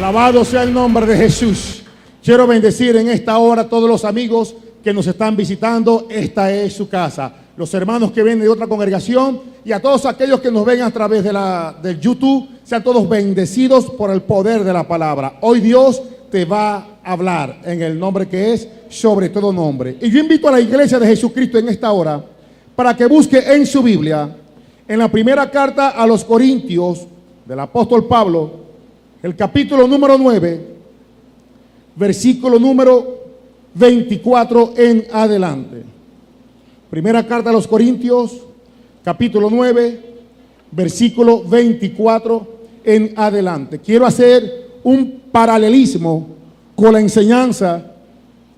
Alabado sea el nombre de Jesús. Quiero bendecir en esta hora a todos los amigos que nos están visitando. Esta es su casa. Los hermanos que vienen de otra congregación y a todos aquellos que nos ven a través del YouTube, sean todos bendecidos por el poder de la palabra. Hoy Dios te va a hablar en el nombre que es sobre todo nombre. Y yo invito a la iglesia de Jesucristo en esta hora para que busque en su Biblia, en la primera carta a los Corintios del apóstol Pablo, el capítulo número 9, versículo número 24 en adelante. Primera carta a los Corintios, capítulo 9, versículo 24 en adelante. Quiero hacer un paralelismo con la enseñanza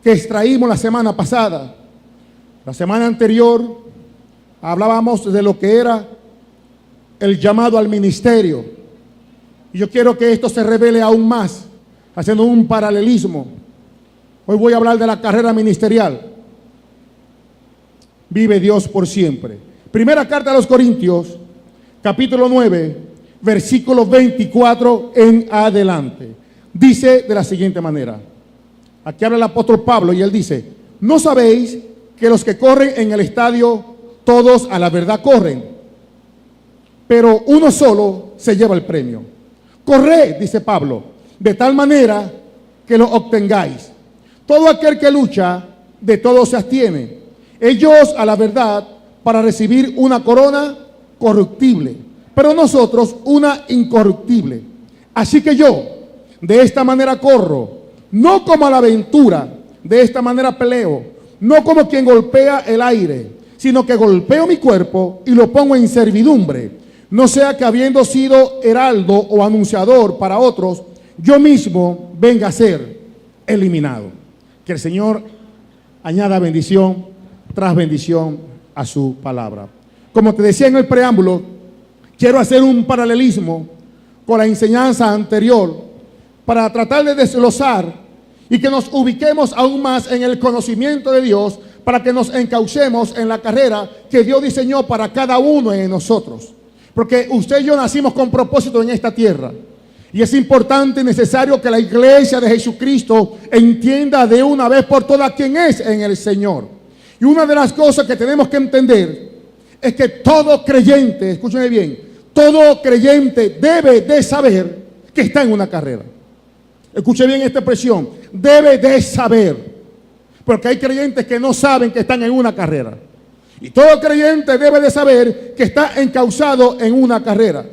que extraímos la semana pasada. La semana anterior hablábamos de lo que era el llamado al ministerio. Y yo quiero que esto se revele aún más, haciendo un paralelismo. Hoy voy a hablar de la carrera ministerial. Vive Dios por siempre. Primera carta a los Corintios, capítulo 9, versículo 24 en adelante. Dice de la siguiente manera. Aquí habla el apóstol Pablo y él dice: ¿no sabéis que los que corren en el estadio, todos a la verdad corren, pero uno solo se lleva el premio? Corred, dice Pablo, de tal manera que lo obtengáis. Todo aquel que lucha, de todo se abstiene. Ellos a la verdad para recibir una corona corruptible, pero nosotros una incorruptible. Así que yo de esta manera corro, no como a la aventura, de esta manera peleo, no como quien golpea el aire, sino que golpeo mi cuerpo y lo pongo en servidumbre. No sea que habiendo sido heraldo o anunciador para otros, yo mismo venga a ser eliminado. Que el Señor añada bendición tras bendición a su palabra. Como te decía en el preámbulo, quiero hacer un paralelismo con la enseñanza anterior para tratar de desglosar y que nos ubiquemos aún más en el conocimiento de Dios, para que nos encaucemos en la carrera que Dios diseñó para cada uno de nosotros. Porque usted y yo nacimos con propósito en esta tierra. Y es importante y necesario que la iglesia de Jesucristo entienda de una vez por todas quién es en el Señor. Y una de las cosas que tenemos que entender es que todo creyente, escúcheme bien, todo creyente debe de saber que está en una carrera. Escuche bien esta expresión, debe de saber. Porque hay creyentes que no saben que están en una carrera. Y todo creyente debe de saber que está encauzado en una carrera.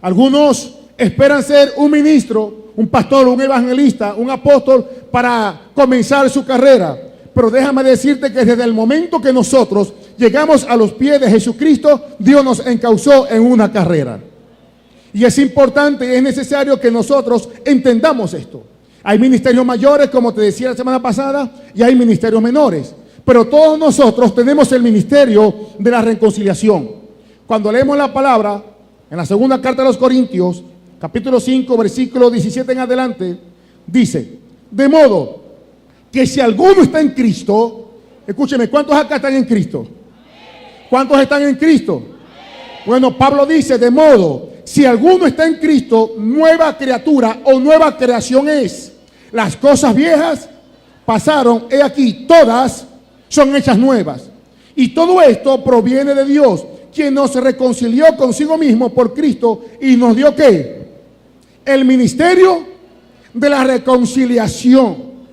Algunos esperan ser un ministro, un pastor, un evangelista, un apóstol para comenzar su carrera. Pero déjame decirte que desde el momento que nosotros llegamos a los pies de Jesucristo, Dios nos encauzó en una carrera. Y es importante y es necesario que nosotros entendamos esto. Hay ministerios mayores, como te decía la semana pasada, y hay ministerios menores. Pero todos nosotros tenemos el ministerio de la reconciliación. Cuando leemos la palabra, en la segunda carta a los Corintios, capítulo 5, versículo 17 en adelante, dice: de modo que si alguno está en Cristo, escúcheme, ¿cuántos acá están en Cristo? ¿Cuántos están en Cristo? Bueno, Pablo dice: de modo, si alguno está en Cristo, nueva criatura o nueva creación es. Las cosas viejas pasaron, he aquí, todas son hechas nuevas. Y todo esto proviene de Dios, quien nos reconcilió consigo mismo por Cristo y nos dio ¿qué? El ministerio de la reconciliación.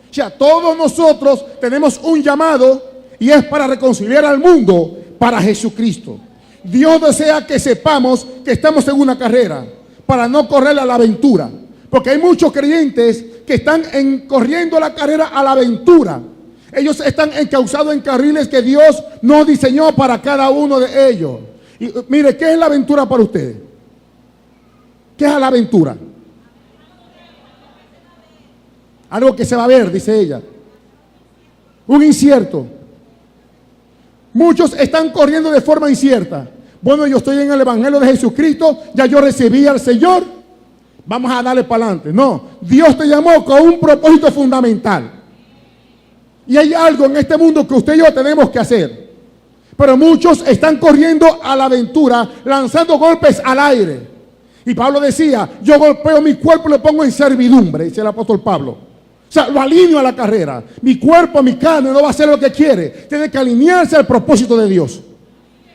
O sea, todos nosotros tenemos un llamado y es para reconciliar al mundo para Jesucristo. Dios desea que sepamos que estamos en una carrera para no correr a la aventura. Porque hay muchos creyentes que están corriendo la carrera a la aventura. Ellos están encauzados en carriles que Dios no diseñó para cada uno de ellos. Y mire, ¿qué es la aventura para ustedes? ¿Qué es la aventura? Algo que se va a ver, dice ella. Un incierto. Muchos están corriendo de forma incierta. Bueno, yo estoy en el Evangelio de Jesucristo, ya yo recibí al Señor, vamos a darle para adelante. No, Dios te llamó con un propósito fundamental. Y hay algo en este mundo que usted y yo tenemos que hacer. Pero muchos están corriendo a la aventura, lanzando golpes al aire. Y Pablo decía, yo golpeo mi cuerpo y lo pongo en servidumbre, dice el apóstol Pablo. O sea, lo alineo a la carrera. Mi cuerpo, mi carne no va a hacer lo que quiere. Tiene que alinearse al propósito de Dios.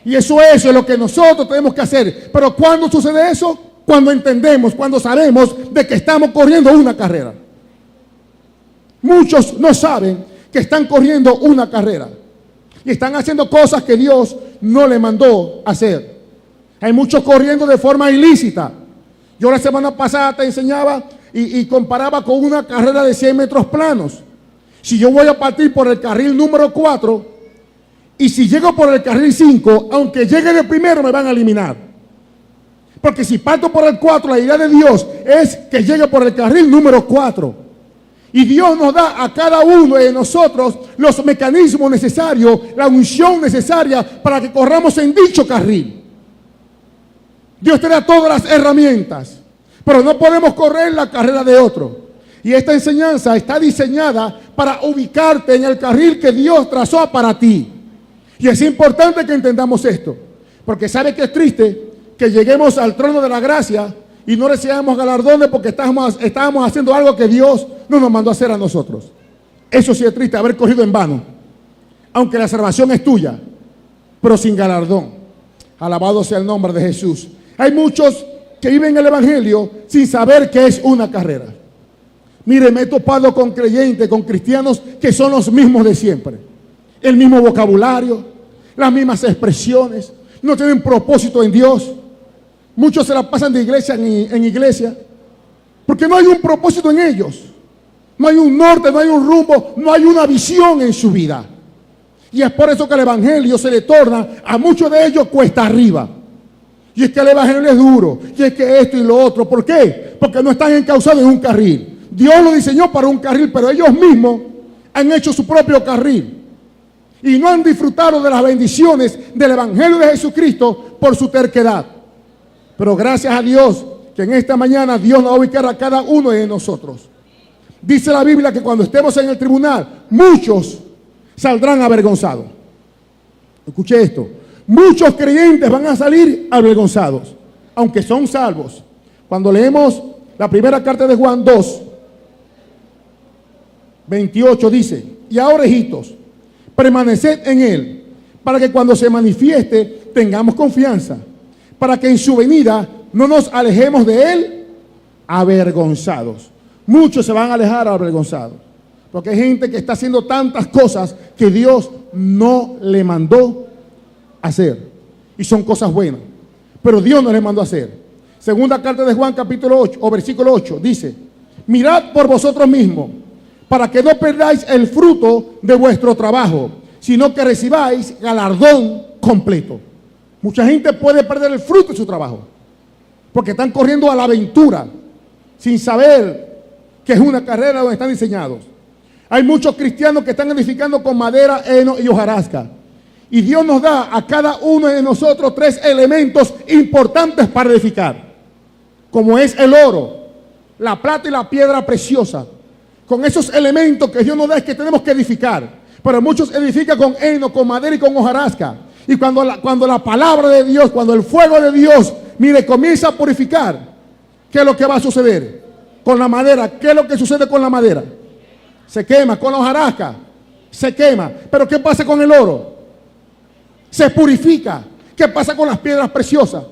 Y eso es lo que nosotros tenemos que hacer. Pero ¿cuándo sucede eso? Cuando entendemos, cuando sabemos de que estamos corriendo una carrera. Muchos no saben que están corriendo una carrera. Y están haciendo cosas que Dios no le mandó hacer. Hay muchos corriendo de forma ilícita. Yo la semana pasada te enseñaba y comparaba con una carrera de 100 metros planos. Si yo voy a partir por el carril número 4 y si llego por el carril 5, aunque llegue de primero me van a eliminar. Porque si parto por el 4, la idea de Dios es que llegue por el carril número 4. Y Dios nos da a cada uno de nosotros los mecanismos necesarios, la unción necesaria para que corramos en dicho carril. Dios te da todas las herramientas, pero no podemos correr la carrera de otro. Y esta enseñanza está diseñada para ubicarte en el carril que Dios trazó para ti. Y es importante que entendamos esto, porque sabe que es triste que lleguemos al trono de la gracia y no recibamos galardones porque estábamos haciendo algo que Dios no nos mandó a hacer a nosotros. Eso sí es triste, haber corrido en vano, aunque la salvación es tuya, pero sin galardón. Alabado sea el nombre de Jesús. Hay muchos que viven el evangelio sin saber que es una carrera. Mire, me he topado con creyentes, con cristianos que son los mismos de siempre. El mismo vocabulario, las mismas expresiones, no tienen propósito en Dios. Muchos se la pasan de iglesia en iglesia porque no hay un propósito en ellos. No hay un norte, no hay un rumbo, no hay una visión en su vida. Y es por eso que el evangelio se le torna a muchos de ellos cuesta arriba. Y es que el evangelio es duro, y es que esto y lo otro. ¿Por qué? Porque no están encausados en un carril. Dios lo diseñó para un carril, pero ellos mismos han hecho su propio carril. Y no han disfrutado de las bendiciones del evangelio de Jesucristo por su terquedad. Pero gracias a Dios que en esta mañana Dios nos va a ubicar a cada uno de nosotros. Dice la Biblia que cuando estemos en el tribunal, muchos saldrán avergonzados. Escuche esto. Muchos creyentes van a salir avergonzados, aunque son salvos. Cuando leemos la primera carta de Juan 2, 28 dice, y ahora hijitos, permaneced en él, para que cuando se manifieste tengamos confianza, para que en su venida no nos alejemos de él avergonzados. Muchos se van a alejar avergonzados, porque hay gente que está haciendo tantas cosas que Dios no le mandó hacer, y son cosas buenas, pero Dios no les mandó a hacer. Segunda carta de Juan capítulo 8 o versículo 8 dice, mirad por vosotros mismos, para que no perdáis el fruto de vuestro trabajo, sino que recibáis galardón completo. Mucha gente puede perder el fruto de su trabajo, porque están corriendo a la aventura, sin saber que es una carrera donde están diseñados. Hay muchos cristianos que están edificando con madera, heno y hojarasca. Y Dios nos da a cada uno de nosotros 3 elementos importantes para edificar, como es el oro, la plata y la piedra preciosa. Con esos elementos que Dios nos da es que tenemos que edificar. Pero muchos edifican con heno, con madera y con hojarasca. Y cuando la palabra de Dios, cuando el fuego de Dios, mire, comienza a purificar, ¿qué es lo que va a suceder? Con la madera, ¿qué es lo que sucede con la madera? Se quema. Con la hojarasca, se quema. Pero ¿qué pasa con el oro? Se purifica. ¿Qué pasa con las piedras preciosas?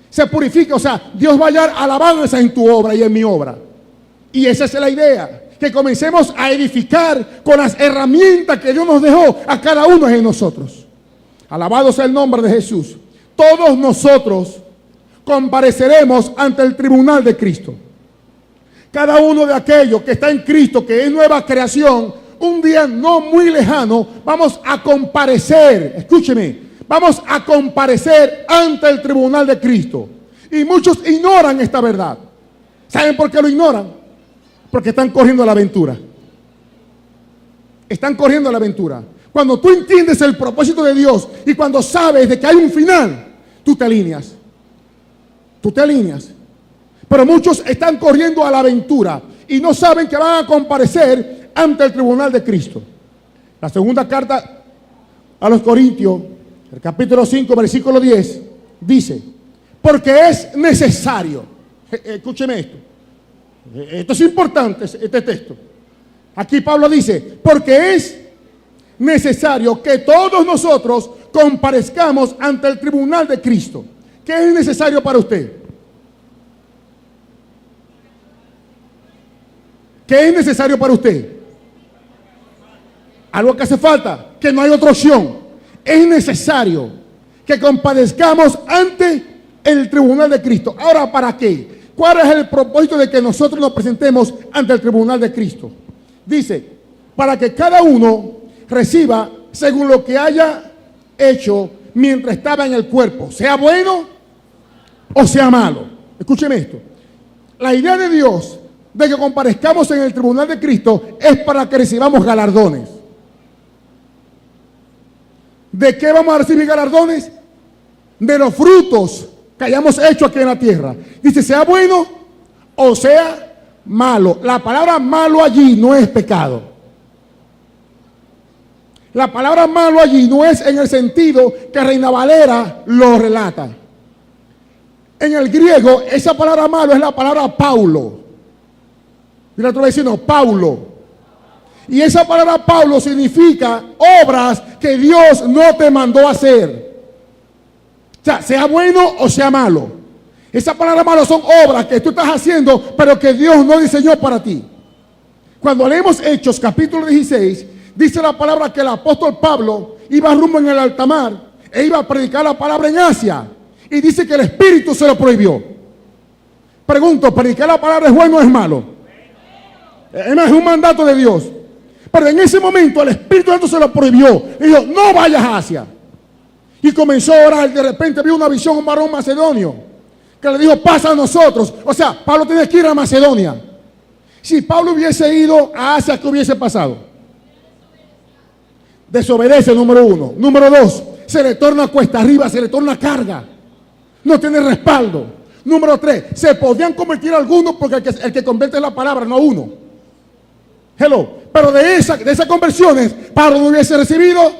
Se purifica. O sea, Dios va a hallar alabanza en tu obra y en mi obra. Y esa es la idea. Que comencemos a edificar con las herramientas que Dios nos dejó a cada uno de nosotros. Alabado sea el nombre de Jesús. Todos nosotros compareceremos ante el tribunal de Cristo. Cada uno de aquellos que está en Cristo, que es nueva creación, un día no muy lejano, vamos a comparecer. Escúcheme. Vamos a comparecer ante el tribunal de Cristo. Y muchos ignoran esta verdad. ¿Saben por qué lo ignoran? Porque están corriendo la aventura. Están corriendo la aventura. Cuando tú entiendes el propósito de Dios y cuando sabes de que hay un final, tú te alineas. Tú te alineas. Pero muchos están corriendo a la aventura y no saben que van a comparecer ante el tribunal de Cristo. La segunda carta a los Corintios, el capítulo 5, versículo 10, dice, porque es necesario. Escúcheme esto. Esto es importante, este texto. Aquí Pablo dice, porque es necesario que todos nosotros comparezcamos ante el tribunal de Cristo. ¿Qué es necesario para usted? ¿Qué es necesario para usted? Algo que hace falta, que no hay otra opción. Es necesario que comparezcamos ante el tribunal de Cristo. Ahora, ¿para qué? ¿Cuál es el propósito de que nosotros nos presentemos ante el tribunal de Cristo? Dice, para que cada uno reciba según lo que haya hecho mientras estaba en el cuerpo, sea bueno o sea malo. Escúcheme esto. La idea de Dios de que comparezcamos en el tribunal de Cristo es para que recibamos galardones. ¿De qué vamos a recibir galardones? De los frutos que hayamos hecho aquí en la tierra. Dice, sea bueno o sea malo. La palabra malo allí no es pecado. La palabra malo allí no es en el sentido que Reina Valera lo relata. En el griego, esa palabra malo es la palabra Paulo. Y la otra vecino, Paulo. Y esa palabra Paulo significa obras que Dios no te mandó a hacer. O sea, sea bueno o sea malo. Esa palabra malo son obras que tú estás haciendo, pero que Dios no diseñó para ti. Cuando leemos Hechos, capítulo 16, dice la palabra que el apóstol Pablo iba rumbo en el alta mar e iba a predicar la palabra en Asia. Y dice que el Espíritu se lo prohibió. Pregunto, ¿predicar la palabra es bueno o es malo? Es un mandato de Dios. Pero en ese momento el Espíritu Santo se lo prohibió. Y dijo, no vayas a Asia. Y comenzó a orar. De repente vio una visión, un varón macedonio, que le dijo, pasa a nosotros. O sea, Pablo tiene que ir a Macedonia. Si Pablo hubiese ido a Asia, ¿qué hubiese pasado? Desobedece, número uno. Número dos, se le torna cuesta arriba, se le torna carga. No tiene respaldo. Número tres, se podían convertir algunos porque el que convierte es la palabra, no uno. Hello. Pero de esas conversiones, Pablo no hubiese recibido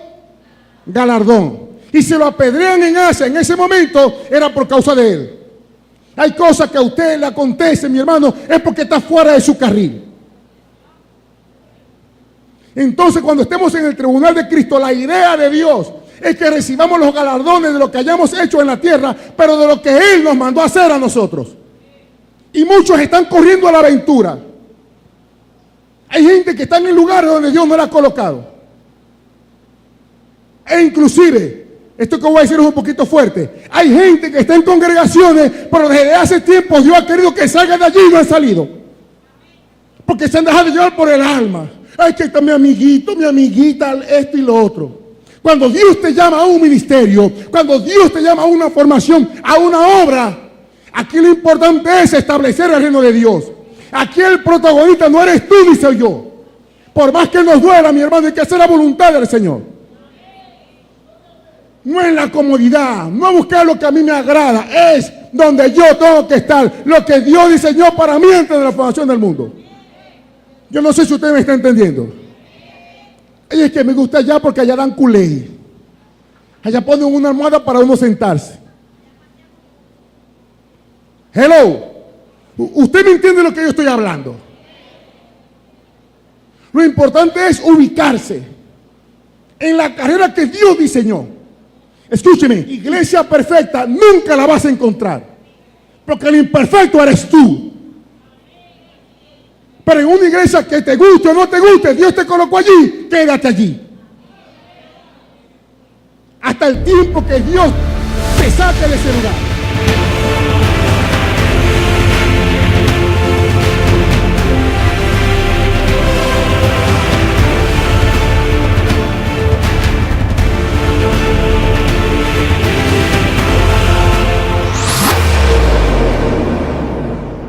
galardón. Y se lo apedrean en Asia en ese momento, era por causa de él. Hay cosas que a usted le acontecen, mi hermano, es porque está fuera de su carril. Entonces, cuando estemos en el tribunal de Cristo, la idea de Dios es que recibamos los galardones de lo que hayamos hecho en la tierra, pero de lo que Él nos mandó a hacer a nosotros. Y muchos están corriendo a la aventura. Hay gente que está en lugares donde Dios no la ha colocado. E inclusive, esto que voy a decir es un poquito fuerte, hay gente que está en congregaciones, pero desde hace tiempo Dios ha querido que salgan de allí y no han salido. Porque se han dejado llevar por el alma. Ay, que está mi amiguito, mi amiguita, esto y lo otro. Cuando Dios te llama a un ministerio, cuando Dios te llama a una formación, a una obra, aquí lo importante es establecer el reino de Dios. Aquí el protagonista no eres tú ni soy yo. Por más que nos duela, mi hermano, hay que hacer la voluntad del Señor. No es la comodidad, no buscar lo que a mí me agrada, es donde yo tengo que estar, lo que Dios diseñó para mí antes de la formación del mundo. Yo no sé si usted me está entendiendo. Y es que me gusta allá porque allá dan culé. Allá ponen una almohada para uno sentarse. Hello. ¿Usted me entiende lo que yo estoy hablando? Lo importante es ubicarse en la carrera que Dios diseñó. Escúcheme, iglesia perfecta nunca la vas a encontrar, porque el imperfecto eres tú. Pero en una iglesia que te guste o no te guste, Dios te colocó allí, quédate allí. Hasta el tiempo que Dios te saque de ese lugar.